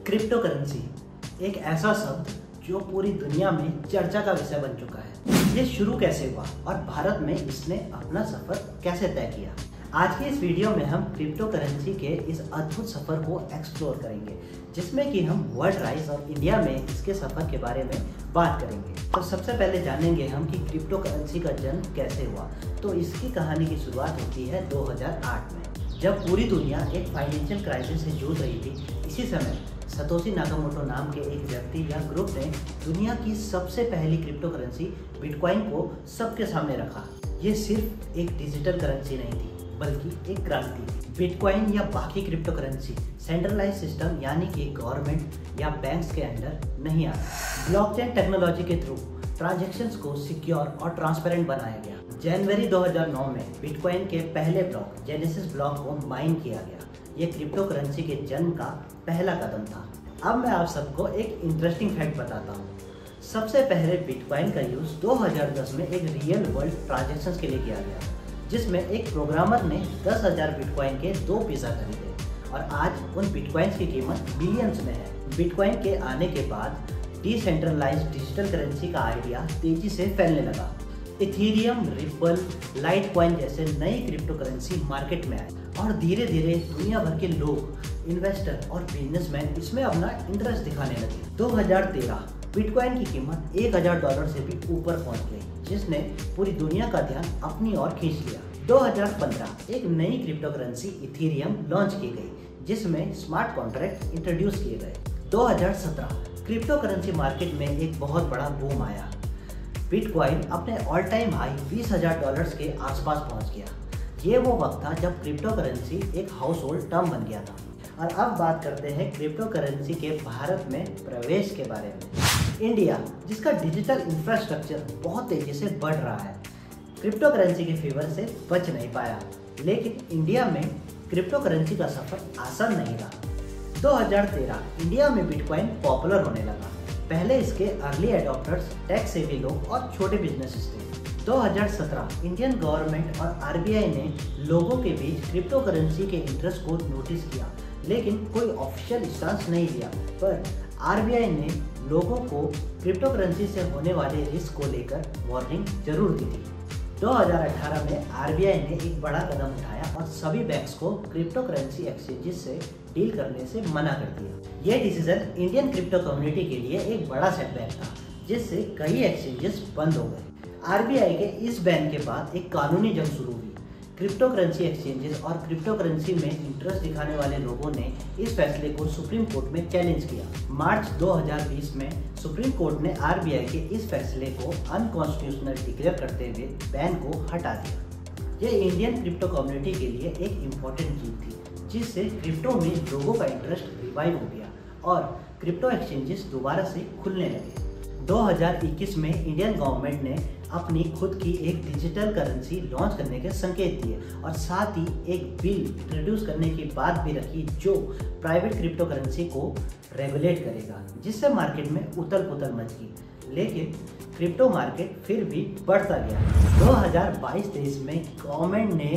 Crypto currency एक ऐसा शब्द जो पूरी दुनिया में चर्चा का विषय बन चुका है। ये शुरू कैसे हुआ और भारत में इसने अपना सफर कैसे तय किया? आज की इस वीडियो में हम क्रिप्टो करेंसी के इस अद्भुत सफर को एक्सप्लोर करेंगे, जिसमें कि हम वर्ल्ड राइज और इंडिया में इसके सफर के बारे में बात करेंगे। तो सबसे पहले जानेंगे हम कि क्रिप्टो करेंसी का जन्म कैसे हुआ। तो इसकी कहानी की शुरुआत होती है 2008 में, जब पूरी दुनिया एक फाइनेंशियल क्राइसिस से जूझ रही थी। इसी समय सतोशी नाकामोटो नाम के एक व्यक्ति या ग्रुप ने दुनिया की सबसे पहली क्रिप्टो करेंसी बिटकॉइन को सबके सामने रखा। ये सिर्फ एक डिजिटल करेंसी नहीं थी, बल्कि एक क्रांति थी। बिटकॉइन या बाकी क्रिप्टो करेंसी सेंट्रलाइज सिस्टम यानी कि गवर्नमेंट या बैंक्स के अंडर नहीं आती। ब्लॉकचेन टेक्नोलॉजी के थ्रू ट्रांजैक्शंस को सिक्योर और ट्रांसपेरेंट बनाया गया। जनवरी 2009 में बिटकॉइन के पहले ब्लॉक जेनेसिस ब्लॉक को माइन किया गया। ये क्रिप्टो करेंसी के जन्म का पहला कदम था। अब मैं आप सबको एक इंटरेस्टिंग फैक्ट बताता हूँ। सबसे पहले बिटकॉइन का यूज 2010 में एक रियल वर्ल्ड ट्रांजैक्शंस के लिए किया गया, जिसमें एक प्रोग्रामर ने 10,000 बिटकॉइन के 2 पिज़्ज़ा खरीदे और आज उन बिटकॉइंस की कीमत बिलियंस में है। बिटकॉइन के आने के बाद डिसेंट्रलाइज्ड डिजिटल करेंसी का आइडिया तेजी से फैलने लगा। इथेरियम, रिपल, लाइटकॉइन जैसे नई क्रिप्टो करेंसी मार्केट में आए और धीरे धीरे दुनिया भर के लोग, इन्वेस्टर और बिजनेसमैन इसमें अपना इंटरेस्ट दिखाने लगे। 2013 बिटकॉइन की कीमत $1,000 से भी ऊपर पहुंच गई, जिसने पूरी दुनिया का ध्यान अपनी ओर खींच लिया। 2015 एक नई क्रिप्टो करेंसी इथेरियम लॉन्च की गई, जिसमें स्मार्ट कॉन्ट्रैक्ट इंट्रोड्यूस किए गए। 2017 क्रिप्टो करेंसी मार्केट में एक बहुत बड़ा बूम आया। बिटकॉइन अपने ऑल टाइम हाई $20,000 के आसपास पहुंच गया। ये वो वक्त था जब क्रिप्टो करेंसी एक हाउस होल्ड टर्म बन गया था। और अब बात करते हैं क्रिप्टो करेंसी के भारत में प्रवेश के बारे में। इंडिया, जिसका डिजिटल इंफ्रास्ट्रक्चर बहुत तेजी से बढ़ रहा है, क्रिप्टो करेंसी के फेवर से बच नहीं पाया। लेकिन इंडिया में क्रिप्टो करेंसी का सफर आसान नहीं रहा। 2013 इंडिया में बिटकॉइन पॉपुलर होने लगा। पहले इसके अर्ली एडॉप्टर्स टेक सेवी लोग और छोटे बिजनेसेस थे। 2017 इंडियन गवर्नमेंट और आरबीआई ने लोगों के बीच क्रिप्टो करेंसी के इंटरेस्ट को नोटिस किया, लेकिन कोई ऑफिशियल स्टांस नहीं लिया। पर आरबीआई ने लोगों को क्रिप्टो करेंसी से होने वाले रिस्क को लेकर वार्निंग जरूर दी थी। 2018 में आरबीआई ने एक बड़ा कदम उठाया और सभी बैंक्स को क्रिप्टो करेंसी एक्सचेंजेस से डील करने से मना कर दिया। ये डिसीजन इंडियन क्रिप्टो कम्युनिटी के लिए एक बड़ा सेटबैक था, जिससे कई एक्सचेंजेस बंद हो गए। आरबीआई के इस बैन के बाद एक कानूनी जंग शुरू हुई। क्रिप्टो करेंसी एक्सचेंजेस और क्रिप्टो करेंसी में इंटरेस्ट दिखाने वाले लोगों ने इस फैसले को सुप्रीम कोर्ट में चैलेंज किया। मार्च 2020 में सुप्रीम कोर्ट ने आरबीआई के इस फैसले को अनकॉन्स्टिट्यूशनल डिक्लेयर करते हुए बैन को हटा दिया। ये इंडियन क्रिप्टो कम्युनिटी के लिए एक इम्पोर्टेंट जीत थी, जिससे क्रिप्टो में लोगों का इंटरेस्ट रिवाइव हो गया और क्रिप्टो एक्सचेंजेस दोबारा से खुलने लगे। 2021 में इंडियन गवर्नमेंट ने अपनी खुद की एक डिजिटल करेंसी लॉन्च करने के संकेत दिए और साथ ही एक बिल इंट्रोड्यूस करने की बात भी रखी, जो प्राइवेट क्रिप्टो करेंसी को रेगुलेट करेगा, जिससे मार्केट में उथल पुथल मच गई। लेकिन क्रिप्टो मार्केट फिर भी बढ़ता गया। 2022-23 में गवर्नमेंट ने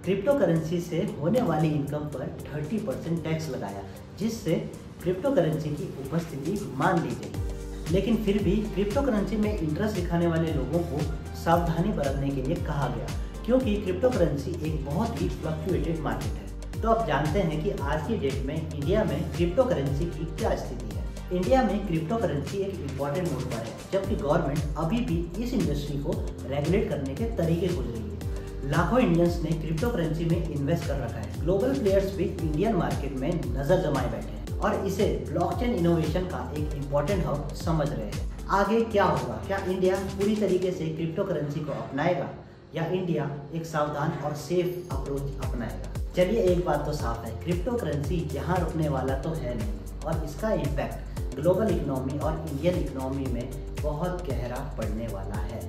क्रिप्टो करेंसी से होने वाली इनकम पर 30% टैक्स लगाया, जिससे क्रिप्टो करेंसी की उपस्थिति मान ली गई। लेकिन फिर भी क्रिप्टो करेंसी में इंटरेस्ट दिखाने वाले लोगों को सावधानी बरतने के लिए कहा गया, क्योंकि क्रिप्टो करेंसी एक बहुत ही फ्लक्चुएटेड मार्केट है। तो अब जानते हैं कि आज की डेट में इंडिया में क्रिप्टो करेंसी की क्या स्थिति है। इंडिया में क्रिप्टो करेंसी एक इम्पॉर्टेंट मोड पर है, जबकि गवर्नमेंट अभी भी इस इंडस्ट्री को रेगुलेट करने के तरीके खोज रही है। लाखों इंडियंस ने क्रिप्टो करेंसी में इन्वेस्ट कर रखा है। ग्लोबल प्लेयर्स भी इंडियन मार्केट में नजर जमाए बैठे हैं और इसे ब्लॉकचेन इनोवेशन का एक इम्पोर्टेंट हब समझ रहे हैं। आगे क्या होगा? क्या इंडिया पूरी तरीके से क्रिप्टो करेंसी को अपनाएगा या इंडिया एक सावधान और सेफ अप्रोच अपनाएगा? चलिए, एक बात तो साफ है, क्रिप्टो करेंसी यहाँ रुकने वाला तो है नहीं और इसका इम्पैक्ट ग्लोबल इकोनॉमी और इंडियन इकोनॉमी में बहुत गहरा पड़ने वाला है।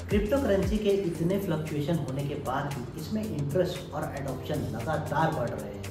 क्रिप्टो करेंसी के इतने फ्लक्चुएशन होने के बाद भी इसमें इंटरेस्ट और एडॉप्शन लगातार बढ़ रहे हैं।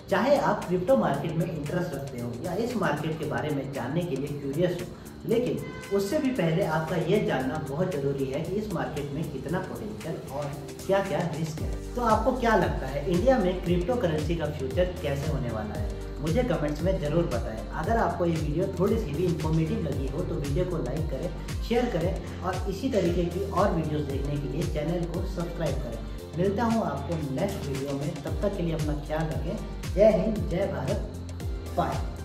चाहे आप क्रिप्टो मार्केट में इंटरेस्ट रखते हो या इस मार्केट के बारे में जानने के लिए क्यूरियस हो, लेकिन उससे भी पहले आपका ये जानना बहुत ज़रूरी है कि इस मार्केट में कितना पोटेंशियल और क्या क्या रिस्क है। तो आपको क्या लगता है, इंडिया में क्रिप्टो करेंसी का फ्यूचर कैसे होने वाला है? मुझे कमेंट्स में ज़रूर बताएं। अगर आपको ये वीडियो थोड़ी सी भी इंफॉर्मेटिव लगी हो तो वीडियो को लाइक करें, शेयर करें और इसी तरीके की और वीडियोस देखने के लिए चैनल को सब्सक्राइब करें। मिलता हूँ आपको नेक्स्ट वीडियो में, तब तक के लिए अपना ख्याल रखें। जय हिंद, जय भारत, बाय।